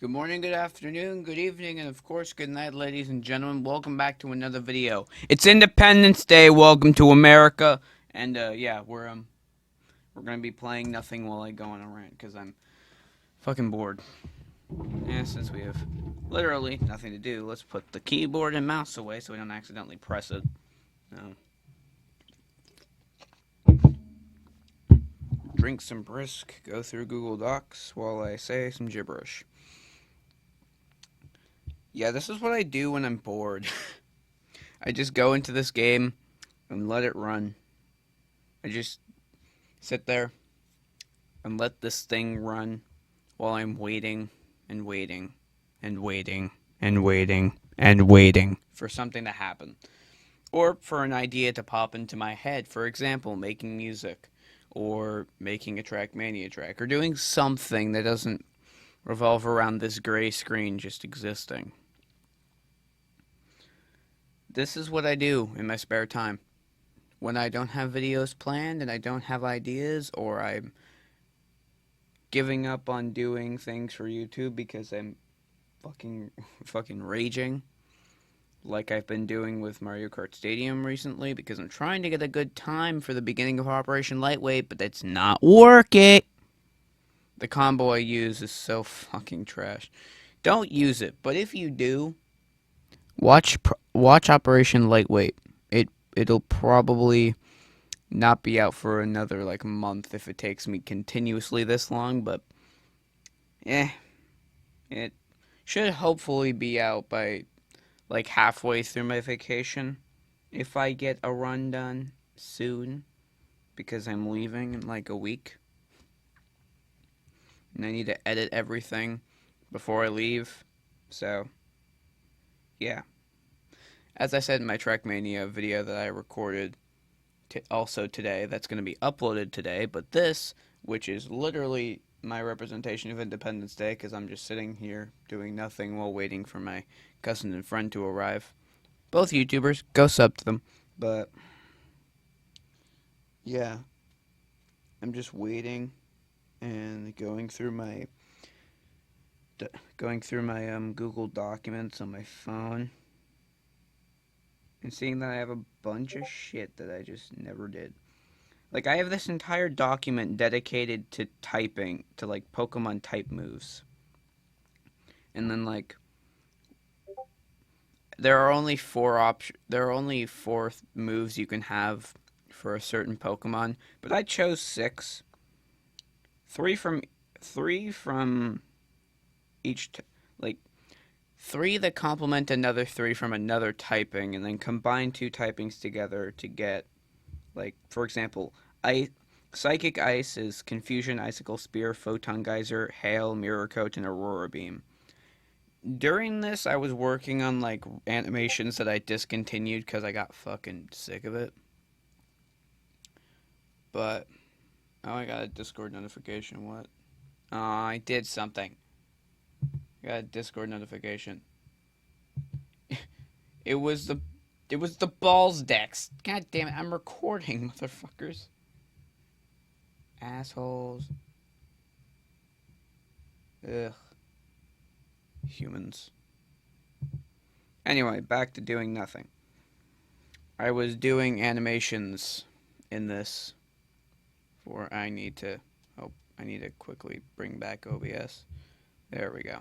Good morning, good afternoon, good evening, and of course, good night, ladies and gentlemen. Welcome back to another video. It's Independence Day. Welcome to America. And yeah, we're gonna be playing nothing while I go on a rant because I'm fucking bored. And since we have literally nothing to do, let's put the keyboard and mouse away so we don't accidentally press it. No. Drink some brisk. Go through Google Docs while I say some gibberish. Yeah, this is what I do when I'm bored. I just go into this game and let it run. I just sit there and let this thing run while I'm waiting and waiting and waiting and waiting and waiting for something to happen. Or for an idea to pop into my head. For example, making music or making a Trackmania track or doing something that doesn't revolve around this gray screen just existing. This is what I do in my spare time. When I don't have videos planned and I don't have ideas, or I'm giving up on doing things for YouTube because I'm fucking raging, like I've been doing with Mario Kart Stadium recently, because I'm trying to get a good time for the beginning of Operation Lightweight, but it's not working. The combo I use is so fucking trash. Don't use it, but if you do, watch Operation Lightweight. It'll probably not be out for another like month if it takes me continuously this long, but it should hopefully be out by like halfway through my vacation if I get a run done soon because I'm leaving in like a week and I need to edit everything before I leave. So, yeah. As I said in my Trackmania video that I recorded also today, that's going to be uploaded today, but this, which is literally my representation of Independence Day, because I'm just sitting here doing nothing while waiting for my cousin and friend to arrive. Both YouTubers, go sub to them. But yeah, I'm just waiting and going through my Google Documents on my phone and seeing that I have a bunch of shit that I just never did. Like, I have this entire document dedicated to typing, to, like, Pokemon type moves. And then, like, there are only four moves you can have for a certain Pokemon, but I chose 6. 3 from 3 from each like 3 that complement another 3 from another typing, and then combine 2 typings together to get, like, for example, Psychic Ice is Confusion, Icicle Spear, Photon Geyser, Hail, Mirror Coat, and Aurora Beam. During this, I was working on, like, animations that I discontinued because I got fucking sick of it. But, oh, I got a Discord notification. What? Oh, I did something. I got a Discord notification. It was the balls decks. God damn it, I'm recording, motherfuckers. Assholes. Ugh. Humans. Anyway, back to doing nothing. I was doing animations in this for I need to quickly bring back OBS. There we go.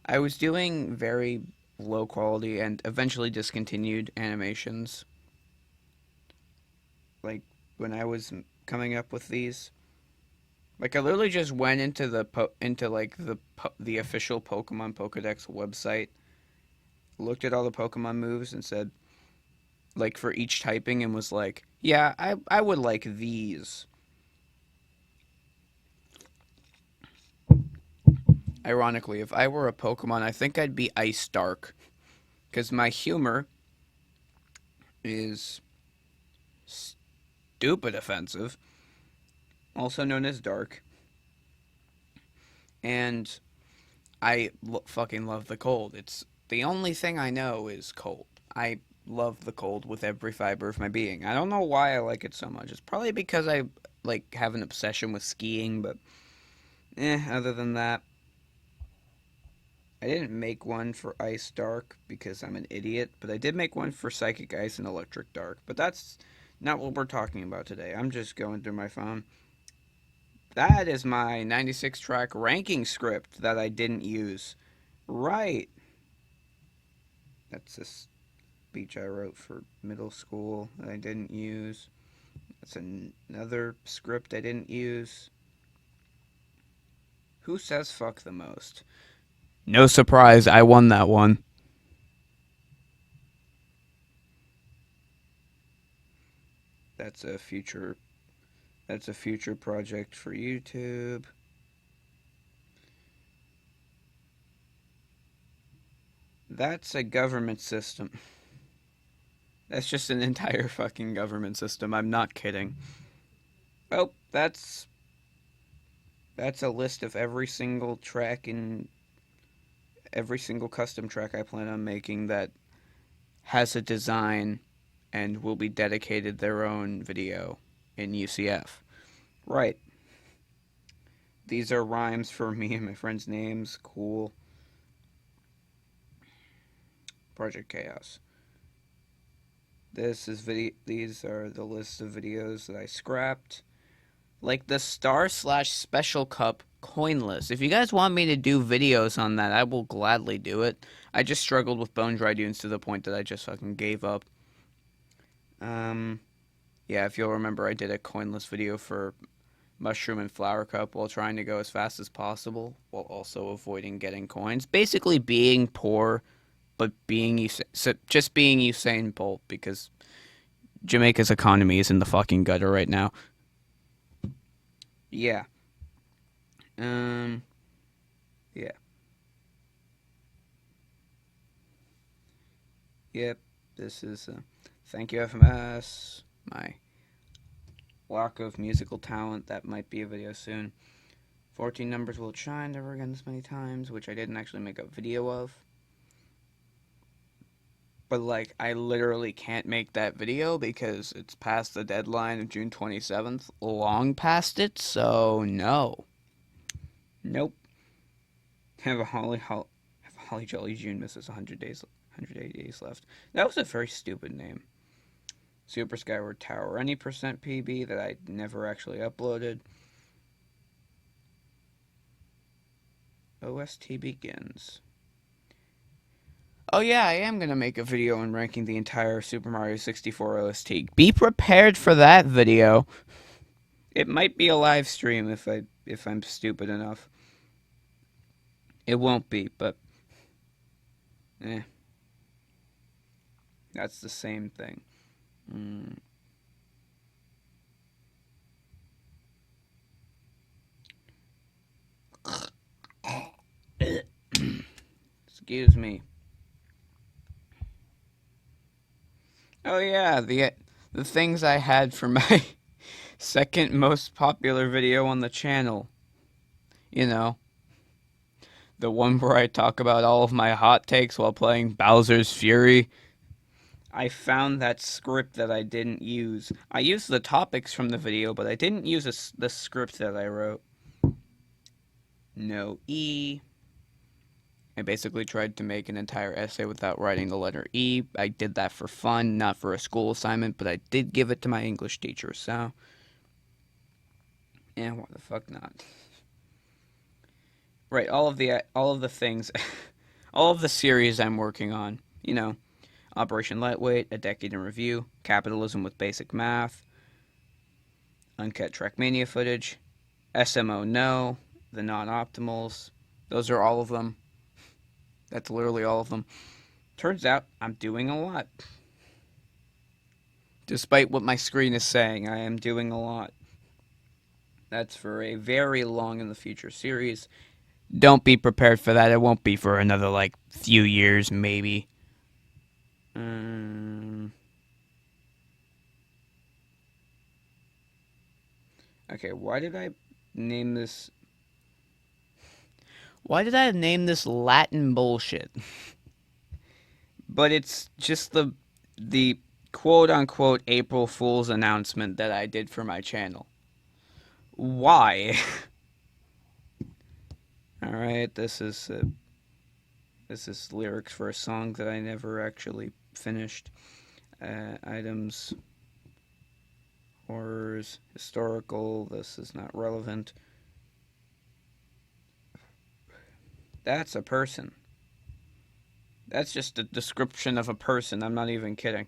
I was doing very low quality and eventually discontinued animations. Like, when I was coming up with these, like, I literally just went into the official Pokemon Pokedex website, looked at all the Pokemon moves and said, like, for each typing, and was like, yeah, I would like these. Ironically, if I were a Pokemon, I think I'd be Ice Dark, because my humor is stupid offensive, also known as dark, and I fucking love the cold. It's the only thing I know is cold. I love the cold with every fiber of my being. I don't know why I like it so much. It's probably because I like have an obsession with skiing, but Other than that, I didn't make one for Ice Dark because I'm an idiot, but I did make one for Psychic Ice and Electric Dark. But that's not what we're talking about today. I'm just going through my phone. That is my 96 track ranking script that I didn't use. Right. That's a speech I wrote for middle school that I didn't use. That's another script I didn't use. Who says fuck the most? No surprise, I won that one. That's a future project for YouTube. That's a government system. That's just an entire fucking government system. I'm not kidding. Oh, that's a list of every single track and every single custom track I plan on making that has a design and will be dedicated their own video in UCF. Right. These are rhymes for me and my friends' names. Cool. Project Chaos. These are the list of videos that I scrapped. Like the star/special cup coinless. If you guys want me to do videos on that, I will gladly do it. I just struggled with bone dry dunes to the point that I just fucking gave up. Yeah, if you'll remember, I did a coinless video for mushroom and flower cup while trying to go as fast as possible while also avoiding getting coins. Basically being poor, but just being Usain Bolt because Jamaica's economy is in the fucking gutter right now. Yeah. Yeah. Yep. This is thank you FMS. My lack of musical talent. That might be a video soon. 14 numbers will shine never again this many times, which I didn't actually make a video of. But like, I literally can't make that video because it's past the deadline of June 27th. Long past it, so no. Nope. Have a Holly Jolly June misses 180 days left. That was a very stupid name. Super Skyward Tower. Any percent PB that I never actually uploaded. OST begins. Oh yeah, I am gonna make a video on ranking the entire Super Mario 64 OST. Be prepared for that video. It might be a live stream if I'm stupid enough. It won't be, but that's the same thing. Excuse me. Oh yeah, the things I had for my second most popular video on the channel. You know, the one where I talk about all of my hot takes while playing Bowser's Fury. I found that script that I didn't use. I used the topics from the video, but I didn't use the script that I wrote. No E. I basically tried to make an entire essay without writing the letter E. I did that for fun, not for a school assignment, but I did give it to my English teacher, so yeah, why the fuck not? Right, all of the things, all of the series I'm working on, you know, Operation Lightweight, A Decade in Review, Capitalism with Basic Math, Uncut Trackmania footage, SMO No, The Non-Optimals. Those are all of them. That's literally all of them. Turns out I'm doing a lot. Despite what my screen is saying, I am doing a lot. That's for a very long in the future series. Don't be prepared for that. It won't be for another, like, few years, maybe. Okay, why did I name this... Why did I name this Latin bullshit? But it's just the quote-unquote April Fool's announcement that I did for my channel. Why? Alright, this is lyrics for a song that I never actually finished. Items, horrors, historical, this is not relevant. That's a person. That's just a description of a person, I'm not even kidding.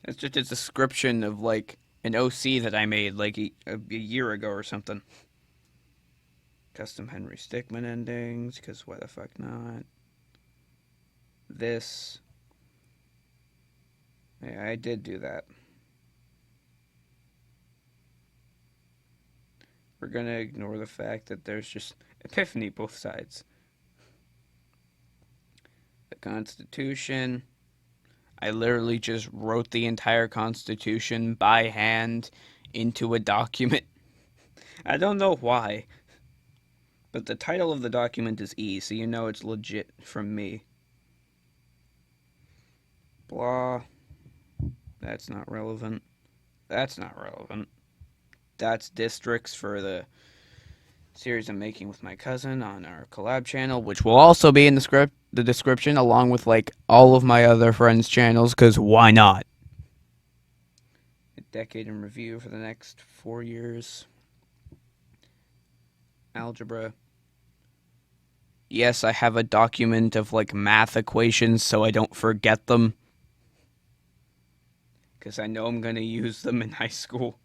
It's just a description of, like, an OC that I made, like, a year ago or something. Custom Henry Stickmin endings, because why the fuck not? This. Yeah, I did do that. We're gonna ignore the fact that there's just epiphany both sides. The Constitution. I literally just wrote the entire Constitution by hand into a document. I don't know why. But the title of the document is E, so you know it's legit from me. Blah. That's not relevant. That's not relevant. That's districts for the series I'm making with my cousin on our collab channel, which will also be in the description, along with, like, all of my other friends' channels, because why not? A decade in review for the next 4 years. Algebra. Yes, I have a document of, like, math equations so I don't forget them. Because I know I'm going to use them in high school.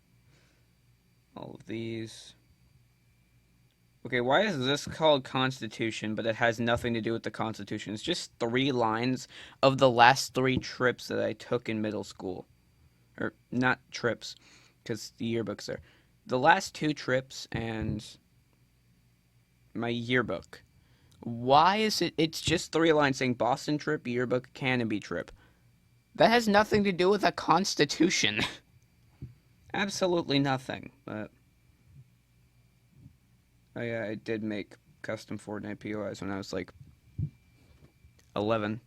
All of these. Okay, why is this called Constitution, but it has nothing to do with the Constitution? It's just 3 lines of the last 3 trips that I took in middle school. Or, not trips, because the yearbook's there. The last 2 trips and my yearbook. Why is it? It's just 3 lines saying Boston trip, yearbook, Canopy trip. That has nothing to do with a Constitution. Absolutely nothing. But I did make custom Fortnite POIs when I was like 11.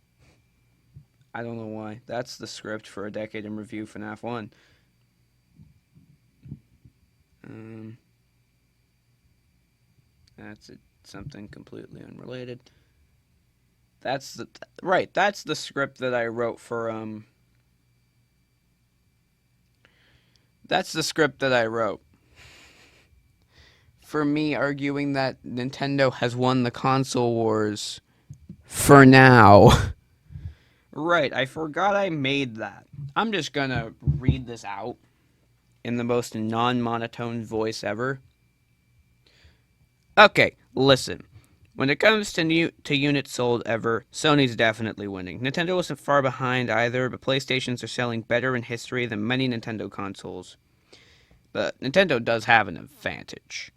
I don't know why. That's the script for a decade in review FNAF 1. That's something completely unrelated. That's the script that I wrote for That's the script that I wrote for me arguing that Nintendo has won the console wars for now. Right, I forgot I made that. I'm just gonna read this out in the most non-monotone voice ever. Okay, listen. When it comes to units sold ever, Sony's definitely winning. Nintendo isn't far behind either, but PlayStations are selling better in history than many Nintendo consoles. But Nintendo does have an advantage.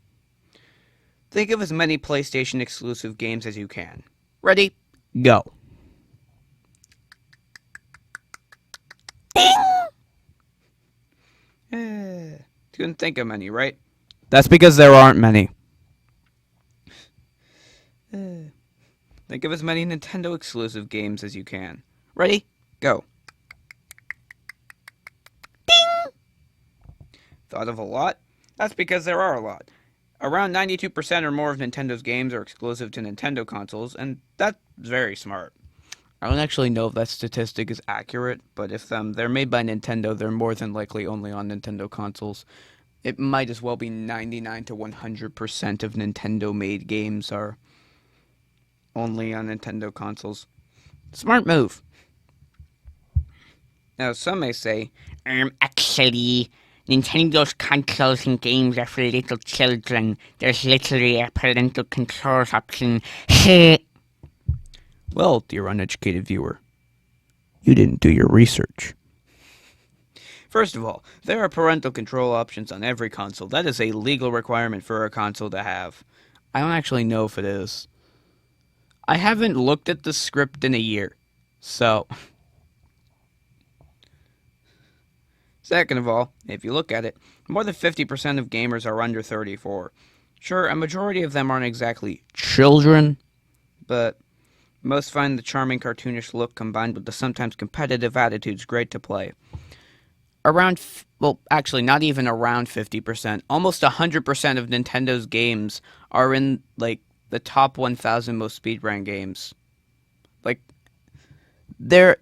Think of as many PlayStation exclusive games as you can. Ready? Go. Couldn't think of many, right? That's because there aren't many. Think of as many Nintendo exclusive games as you can. Ready? Go. Ding! Thought of a lot? That's because there are a lot. Around 92% or more of Nintendo's games are exclusive to Nintendo consoles, and that's very smart. I don't actually know if that statistic is accurate, but if they're made by Nintendo, they're more than likely only on Nintendo consoles. It might as well be 99 to 100% of Nintendo-made games are only on Nintendo consoles. Smart move. Now, some may say, actually, Nintendo's consoles and games are for little children. There's literally a parental controls option. Well, dear uneducated viewer, you didn't do your research. First of all, there are parental control options on every console. That is a legal requirement for a console to have. I don't actually know if it is. I haven't looked at the script in a year, so... Second of all, if you look at it, more than 50% of gamers are under 34. Sure, a majority of them aren't exactly children, but most find the charming cartoonish look combined with the sometimes competitive attitudes great to play. Around well, actually, not even around 50%. Almost 100% of Nintendo's games are in, like, the top 1,000 most speedrun games. Like, they're.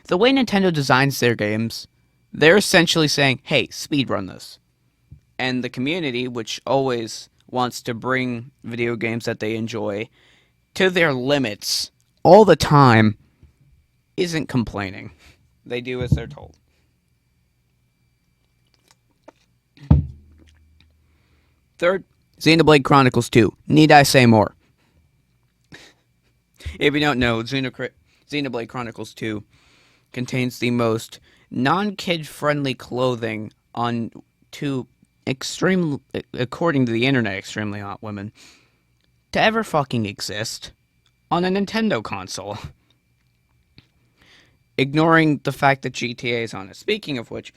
The way Nintendo designs their games, they're essentially saying, hey, speedrun this. And the community, which always wants to bring video games that they enjoy to their limits all the time, isn't complaining. They do as they're told. Third, Xenoblade Chronicles 2. Need I say more? If you don't know, Xenoblade Chronicles 2 contains the most non-kid friendly clothing on two extreme, according to the internet, extremely hot women to ever fucking exist on a Nintendo console. Ignoring the fact that GTA is on it. Speaking of which,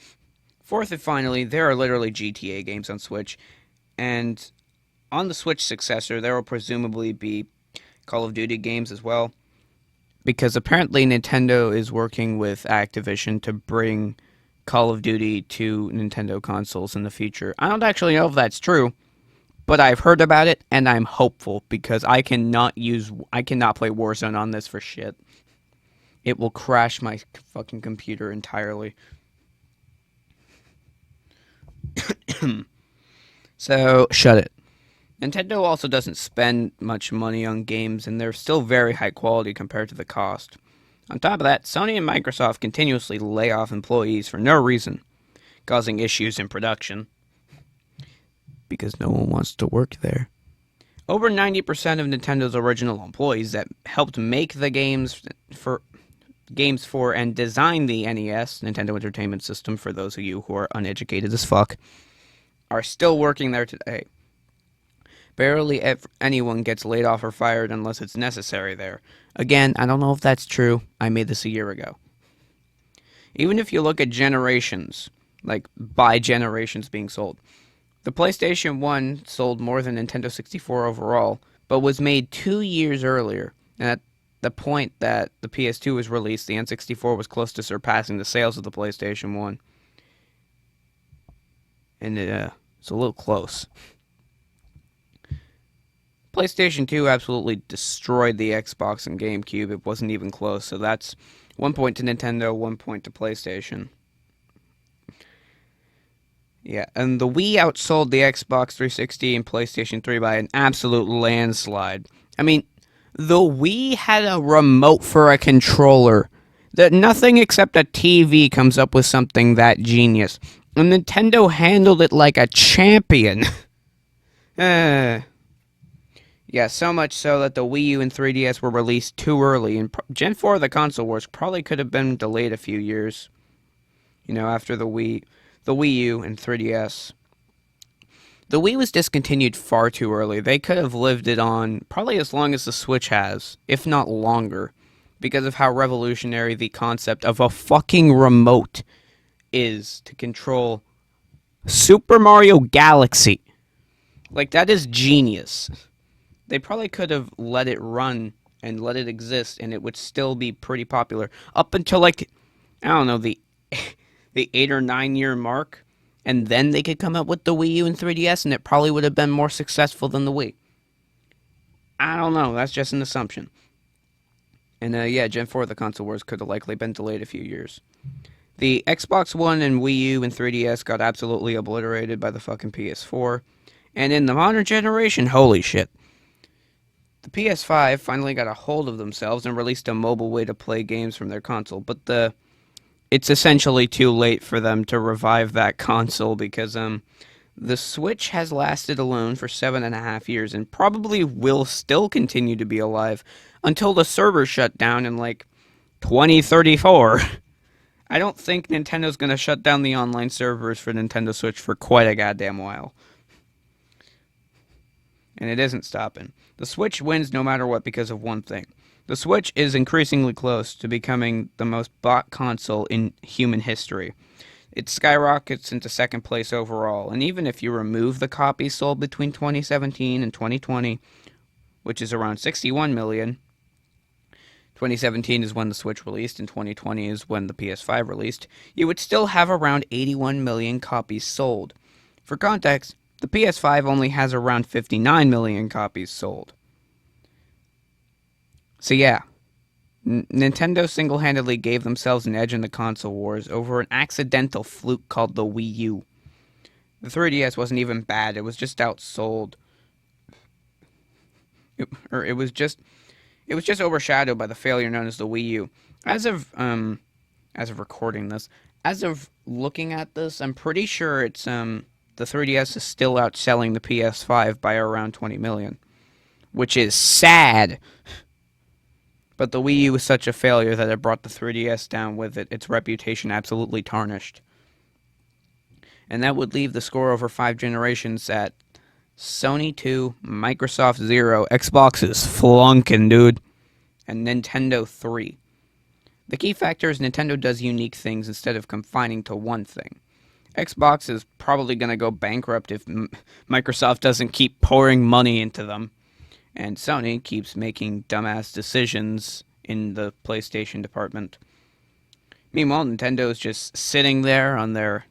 fourth and finally, there are literally GTA games on Switch, and on the Switch successor, there will presumably be Call of Duty games as well, because apparently Nintendo is working with Activision to bring Call of Duty to Nintendo consoles in the future. I don't actually know if that's true, but I've heard about it, and I'm hopeful, because I cannot play Warzone on this for shit. It will crash my fucking computer entirely. So, shut it. Nintendo also doesn't spend much money on games, and they're still very high quality compared to the cost. On top of that, Sony and Microsoft continuously lay off employees for no reason, causing issues in production. Because no one wants to work there. Over 90% of Nintendo's original employees that helped make the games for and design the NES, Nintendo Entertainment System, for those of you who are uneducated as fuck, are still working there today. Barely anyone gets laid off or fired unless it's necessary there. Again, I don't know if that's true. I made this a year ago. Even if you look at generations, like by generations being sold, the PlayStation 1 sold more than Nintendo 64 overall, but was made 2 years earlier. And at the point that the PS2 was released, the N64 was close to surpassing the sales of the PlayStation 1. And it's a little close. PlayStation 2 absolutely destroyed the Xbox and GameCube. It wasn't even close, so that's 1 point to Nintendo, 1 point to PlayStation. Yeah, and the Wii outsold the Xbox 360 and PlayStation 3 by an absolute landslide. I mean, the Wii had a remote for a controller. That nothing except a TV comes up with something that genius. And Nintendo handled it like a champion. Yeah, so much so that the Wii U and 3DS were released too early, and Gen 4 of the console wars probably could have been delayed a few years. You know, after the Wii U and 3DS. The Wii was discontinued far too early. They could have lived it on probably as long as the Switch has, if not longer, because of how revolutionary the concept of a fucking remote is to control Super Mario Galaxy. Like, that is genius. They probably could have let it run and let it exist, and it would still be pretty popular. Up until, like, I don't know, the 8 or 9 year mark, and then they could come up with the Wii U and 3DS, and it probably would have been more successful than the Wii. I don't know, that's just an assumption. And yeah, Gen 4 of the console wars could have likely been delayed a few years. The Xbox One and Wii U and 3DS got absolutely obliterated by the fucking PS4. And in the modern generation, holy shit. The PS5 finally got a hold of themselves and released a mobile way to play games from their console, but it's essentially too late for them to revive that console because the Switch has lasted alone for 7.5 years and probably will still continue to be alive until the servers shut down in like 2034. I don't think Nintendo's going to shut down the online servers for Nintendo Switch for quite a goddamn while. And it isn't stopping. The Switch wins no matter what because of one thing. The Switch is increasingly close to becoming the most bought console in human history. It skyrockets into second place overall, and even if you remove the copies sold between 2017 and 2020, which is around 61 million, 2017 is when the Switch released, and 2020 is when the PS5 released, you would still have around 81 million copies sold. For context, the PS5 only has around 59 million copies sold. So yeah, Nintendo single-handedly gave themselves an edge in the console wars over an accidental fluke called the Wii U. The 3DS wasn't even bad, it was just outsold. It was just overshadowed by the failure known as the Wii U. As of recording this, as of looking at this, I'm pretty sure it's the 3DS is still outselling the PS5 by around 20 million, which is sad. But the Wii U was such a failure that it brought the 3DS down with it, its reputation absolutely tarnished. And that would leave the score over 5 generations at Sony 2, Microsoft 0, Xbox is flunking, dude, and Nintendo 3. The key factor is Nintendo does unique things instead of confining to one thing. Xbox is probably going to go bankrupt if Microsoft doesn't keep pouring money into them. And Sony keeps making dumbass decisions in the PlayStation department. Meanwhile, Nintendo's just sitting there on their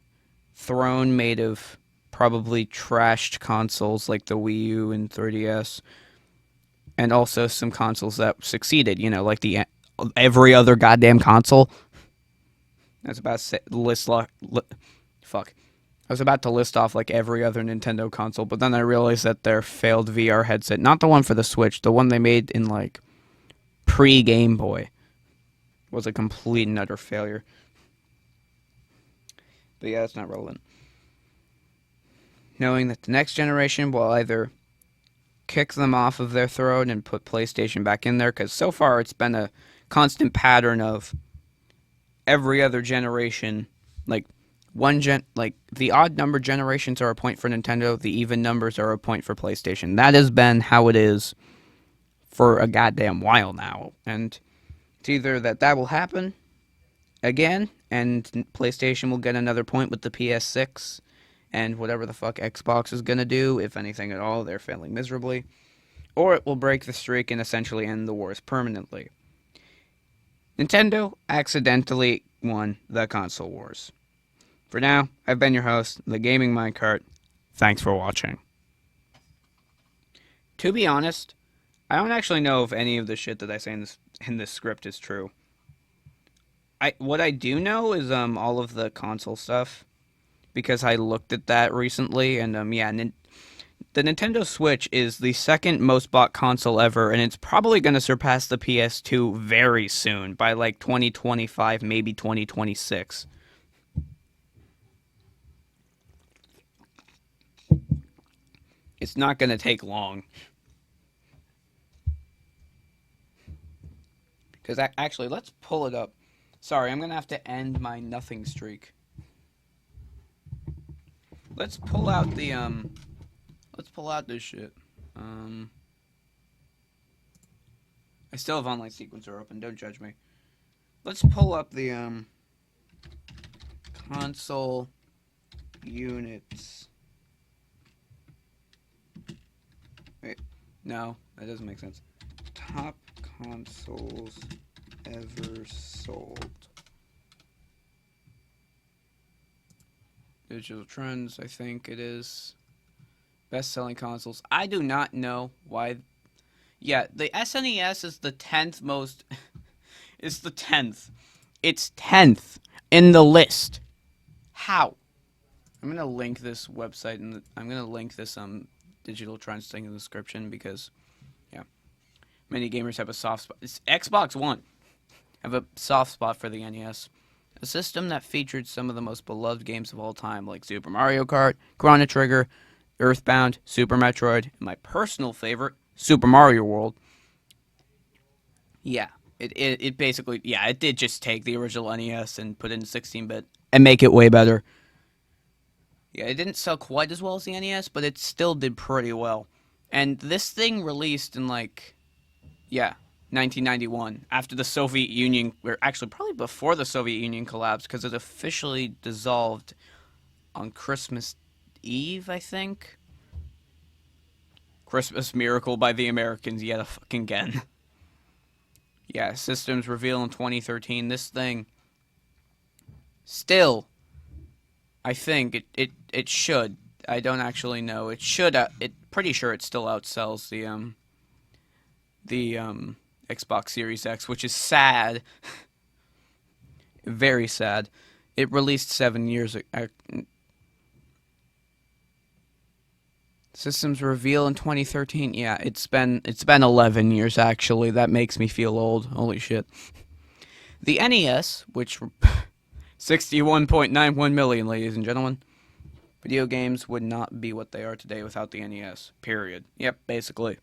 throne made of probably trashed consoles like the Wii U and 3DS. And also some consoles that succeeded, like the every other goddamn console. I was about to list off like every other Nintendo console, but then I realized that their failed VR headset, not the one for the Switch, the one they made in like pre-Game Boy, was a complete and utter failure. But yeah, that's not relevant. Knowing that the next generation will either kick them off of their throne and put PlayStation back in there, because so far it's been a constant pattern of every other generation, like the odd number generations are a point for Nintendo, the even numbers are a point for PlayStation. That has been how it is for a goddamn while now, and it's either that will happen again, and PlayStation will get another point with the PS6, and whatever the fuck Xbox is gonna do, if anything at all, they're failing miserably, or it will break the streak and essentially end the wars permanently. Nintendo accidentally won the console wars. For now, I've been your host, the Gaming Minecart. Thanks for watching. To be honest, I don't actually know if any of the shit that I say in this script is true. What I do know is all of the console stuff, because I looked at that recently, and the Nintendo Switch is the second most bought console ever, and it's probably going to surpass the PS2 very soon, by like 2025, maybe 2026. It's not going to take long. Because actually, let's pull it up. Sorry, I'm going to have to end my nothing streak. Let's pull out the, let's pull out this shit. I still have online sequencer open, don't judge me. Let's pull up the, console units. Wait, no, that doesn't make sense. Top consoles ever sold. Digital Trends, I think it is. Best-selling consoles. I do not know why. Yeah, the SNES is the 10th most. It's the 10th. It's 10th in the list. How? I'm gonna link this website and I'm gonna link this Digital Trends thing in the description, because yeah, many gamers have a soft spot. It's Xbox One have a soft spot for the NES. A system that featured some of the most beloved games of all time, like Super Mario Kart, Chrono Trigger, Earthbound, Super Metroid, and my personal favorite, Super Mario World. Yeah, it basically, yeah, it did just take the original NES and put it in 16-bit and make it way better. Yeah, it didn't sell quite as well as the NES, but it still did pretty well. And this thing released in, like, yeah, 1991, after the Soviet Union, or actually probably before the Soviet Union collapsed, because it officially dissolved on Christmas Eve, I think. Christmas miracle by the Americans yet again. Yeah, systems reveal in 2013. This thing still, I think it should. I don't actually know. It should. Pretty sure it still outsells the Xbox Series X, which is sad. Very sad. It released 7 years ago. Systems reveal in 2013. Yeah, it's been 11 years actually. That makes me feel old. Holy shit. The NES, which 61.91 million, ladies and gentlemen. Video games would not be what they are today without the NES. Period. Yep, basically.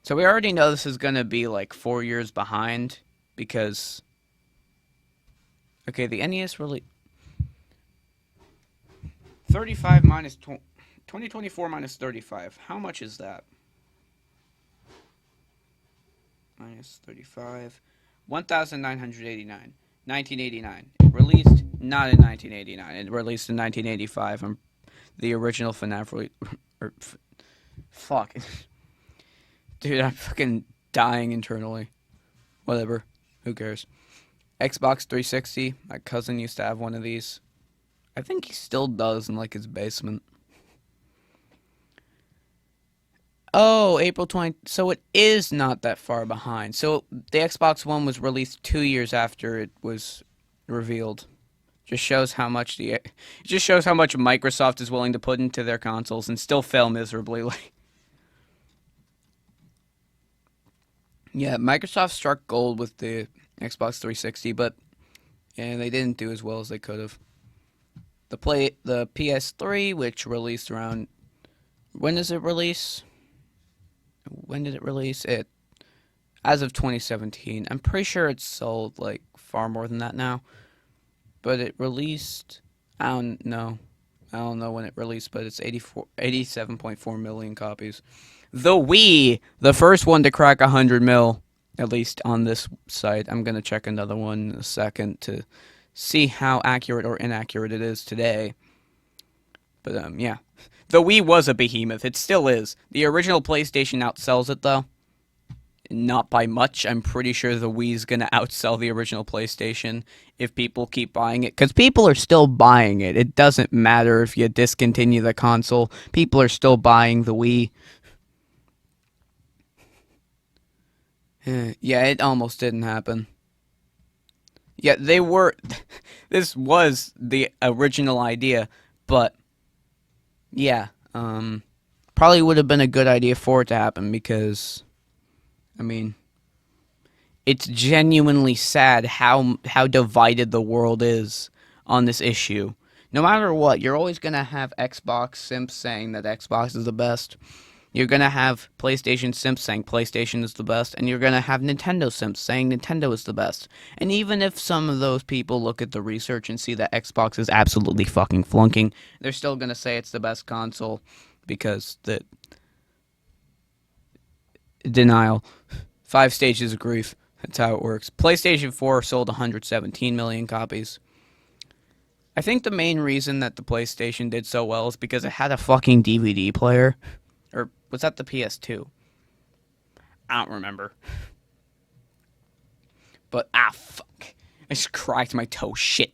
So we already know this is going to be like 4 years behind because okay, the NES really 35 minus 2024 minus 35. How much is that? Minus 35. 1,989. 1989. It released not in 1989. It released in 1985. The original FNAF fuck. Dude, I'm fucking dying internally. Whatever. Who cares? Xbox 360. My cousin used to have one of these. I think he still does in like his basement. Oh, April 20. So it is not that far behind. So the Xbox One was released 2 years after it was revealed. Just shows how much it just shows how much Microsoft is willing to put into their consoles and still fail miserably. Like, yeah, Microsoft struck gold with the Xbox 360, but yeah, they didn't do as well as they could have. The PS3, which released around, when does it release? When did it release? It as of 2017. I'm pretty sure it's sold like far more than that now. But it released, I don't know when it released, but it's 87.4 million copies. The Wii, the first one to crack 100 mil, at least on this site. I'm going to check another one in a second to see how accurate or inaccurate it is today. But, yeah. The Wii was a behemoth. It still is. The original PlayStation outsells it, though. Not by much. I'm pretty sure the Wii's gonna outsell the original PlayStation if people keep buying it. Because people are still buying it. It doesn't matter if you discontinue the console. People are still buying the Wii. Yeah, it almost didn't happen. Yeah, they were... This was the original idea, but... Yeah, probably would have been a good idea for it to happen because... I mean, it's genuinely sad how divided the world is on this issue. No matter what, you're always going to have Xbox simps saying that Xbox is the best. You're going to have PlayStation simps saying PlayStation is the best. And you're going to have Nintendo simps saying Nintendo is the best. And even if some of those people look at the research and see that Xbox is absolutely fucking flunking, they're still going to say it's the best console because the denial. 5 stages of grief. That's how it works. PlayStation 4 sold 117 million copies. I think the main reason that the PlayStation did so well is because it had a fucking DVD player. Or was that the PS2? I don't remember. But, fuck. I just cracked my toe. Shit.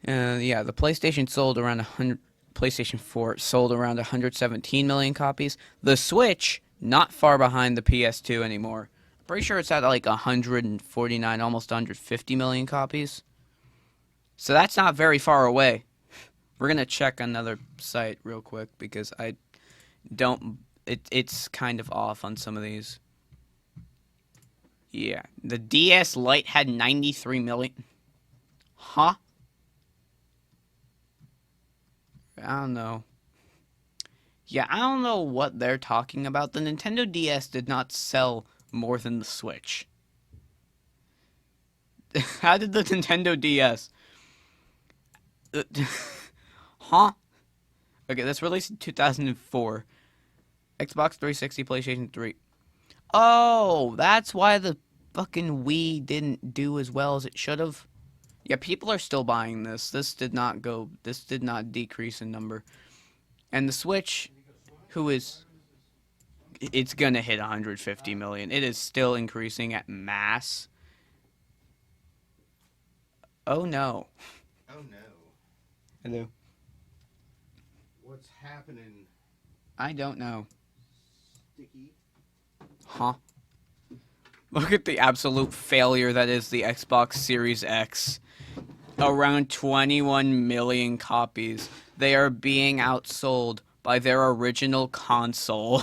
Yeah, the PlayStation sold around 100... PlayStation 4 sold around 117 million copies. The Switch, not far behind the PS2 anymore. I'm pretty sure it's at like 149, almost 150 million copies. So that's not very far away. We're going to check another site real quick because I don't... It's kind of off on some of these. Yeah. The DS Lite had 93 million. Huh? I don't know. Yeah, I don't know what they're talking about. The Nintendo DS did not sell more than the Switch. How did the Nintendo DS... huh? Okay, that's released in 2004. Xbox 360, PlayStation 3. Oh, that's why the fucking Wii didn't do as well as it should have. Yeah, people are still buying this. This did not decrease in number. And the Switch, who is... it's gonna hit 150 million. It is still increasing at mass. Oh no. Oh no. Hello. What's happening? I don't know. Sticky. Huh? Look at the absolute failure that is the Xbox Series X. Around 21 million copies. They are being outsold by their original console.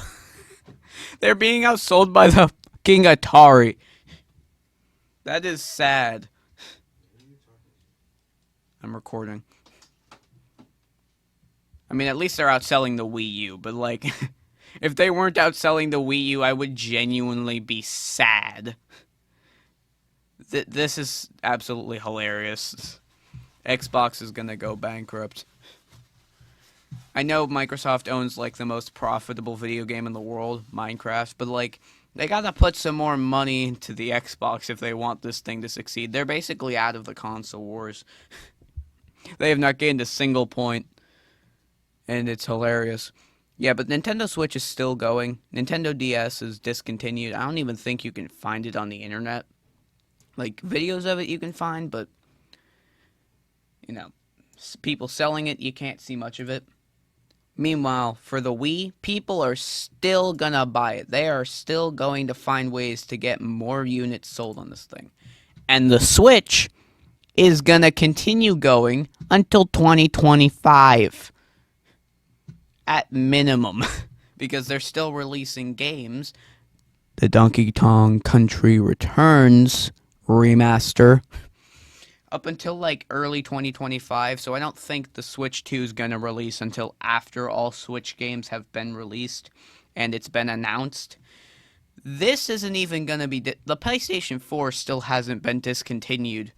They're being outsold by the fucking Atari. That is sad. I'm recording. I mean, at least they're outselling the Wii U, but like, if they weren't outselling the Wii U, I would genuinely be sad. This is absolutely hilarious. Xbox is gonna go bankrupt. I know Microsoft owns like the most profitable video game in the world, Minecraft, but like they gotta put some more money into the Xbox if they want this thing to succeed. They're basically out of the console wars. They have not gained a single point, and it's hilarious. Yeah, but Nintendo Switch is still going. Nintendo DS is discontinued. I don't even think you can find it on the internet. Like, videos of it you can find, but, you know, people selling it, you can't see much of it. Meanwhile, for the Wii, people are still gonna buy it. They are still going to find ways to get more units sold on this thing. And the Switch is gonna continue going until 2025. At minimum. Because they're still releasing games. The Donkey Kong Country Returns remaster up until like early 2025, so I don't think the Switch 2 is going to release until after all Switch games have been released and it's been announced. This isn't even going to be the PlayStation 4 still hasn't been discontinued,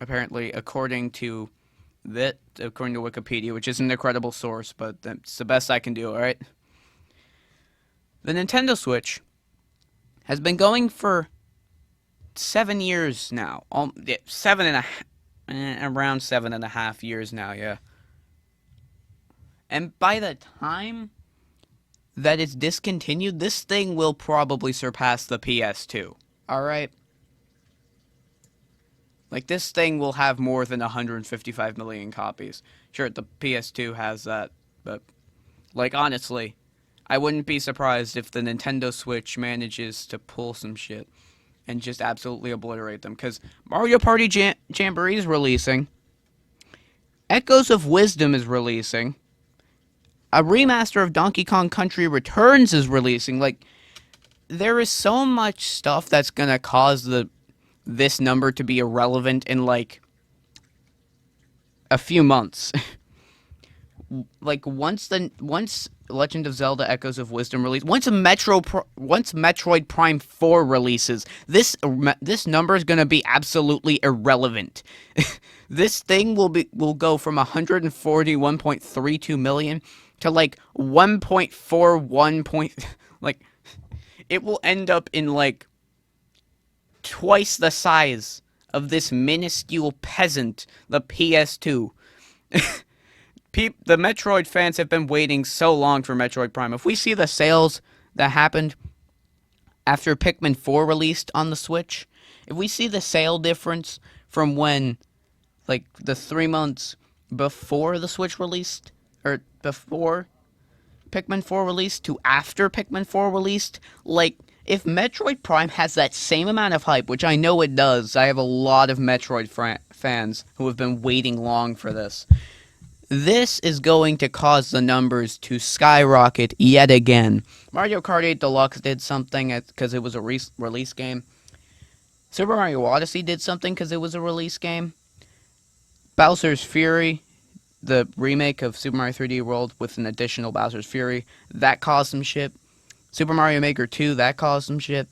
apparently, according to Wikipedia, which is an incredible source, but that's the best I can do. All right, the Nintendo Switch has been going for 7 years now. Around 7.5 years now, yeah. And by the time that it's discontinued, this thing will probably surpass the PS2. Alright? Like, this thing will have more than 155 million copies. Sure, the PS2 has that, but, like, honestly, I wouldn't be surprised if the Nintendo Switch manages to pull some shit and just absolutely obliterate them. Because Mario Party Jamboree is releasing. Echoes of Wisdom is releasing. A remaster of Donkey Kong Country Returns is releasing. Like, there is so much stuff that's going to cause this number to be irrelevant in, like, a few months. Like, once Legend of Zelda Echoes of Wisdom release, once Metroid Prime 4 releases, this number is going to be absolutely irrelevant. This thing will go from 141.32 million to like 1.41 like it will end up in like twice the size of this minuscule peasant, the PS2. The Metroid fans have been waiting so long for Metroid Prime. If we see the sales that happened after Pikmin 4 released on the Switch, if we see the sale difference from when, like, the 3 months before the Switch released, or before Pikmin 4 released to after Pikmin 4 released, like, if Metroid Prime has that same amount of hype, which I know it does, I have a lot of Metroid fans who have been waiting long for this. This is going to cause the numbers to skyrocket yet again. Mario Kart 8 Deluxe did something because it was a release game. Super Mario Odyssey did something because it was a release game. Bowser's Fury, the remake of Super Mario 3D World with an additional Bowser's Fury, that caused some shit. Super Mario Maker 2, that caused some shit.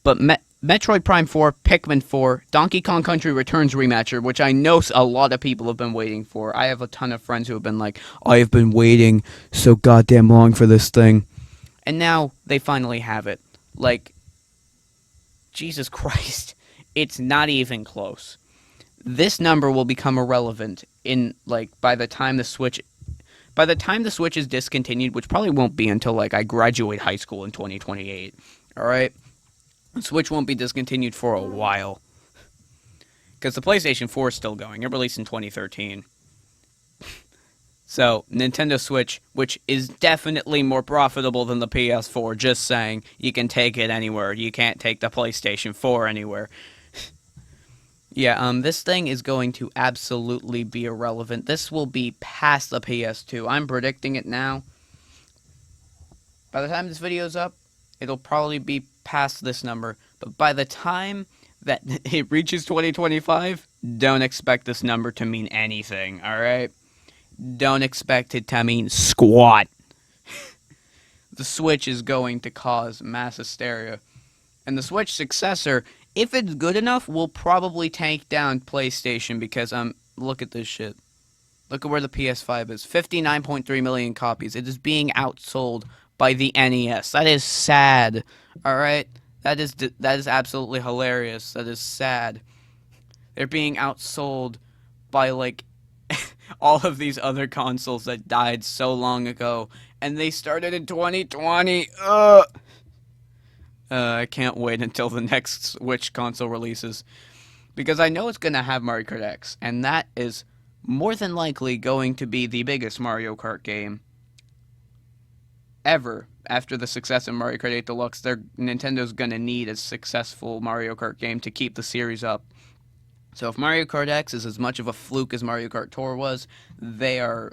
But Metroid Prime 4, Pikmin 4, Donkey Kong Country Returns Remaster, which I know a lot of people have been waiting for. I have a ton of friends who have been like, I have been waiting so goddamn long for this thing. And now they finally have it. Like, Jesus Christ, it's not even close. This number will become irrelevant in, like, by the time the Switch by the time the Switch is discontinued, which probably won't be until like I graduate high school in 2028. All right, the Switch won't be discontinued for a while because the PlayStation 4 is still going. It released in 2013. So, Nintendo Switch, which is definitely more profitable than the PS4, just saying, you can take it anywhere. You can't take the PlayStation 4 anywhere. Yeah, this thing is going to absolutely be irrelevant. This will be past the PS2. I'm predicting it now. By the time this video's up, it'll probably be past this number. But by the time that it reaches 2025, don't expect this number to mean anything, alright? Don't expect it to mean squat. The Switch is going to cause mass hysteria. And the Switch successor, if it's good enough, will probably take down PlayStation because, look at this shit. Look at where the PS5 is. 59.3 million copies. It is being outsold by the NES. That is sad. Alright? That is absolutely hilarious. That is sad. They're being outsold by, like, all of these other consoles that died so long ago, and they started in 2020. I can't wait until the next Switch console releases, because I know it's going to have Mario Kart X, and that is more than likely going to be the biggest Mario Kart game ever. After the success of Mario Kart 8 Deluxe, Nintendo's going to need a successful Mario Kart game to keep the series up. So if Mario Kart X is as much of a fluke as Mario Kart Tour was, they are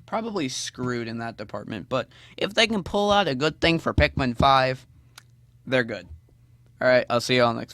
probably screwed in that department. But if they can pull out a good thing for Pikmin 5, they're good. Alright, I'll see you all next video.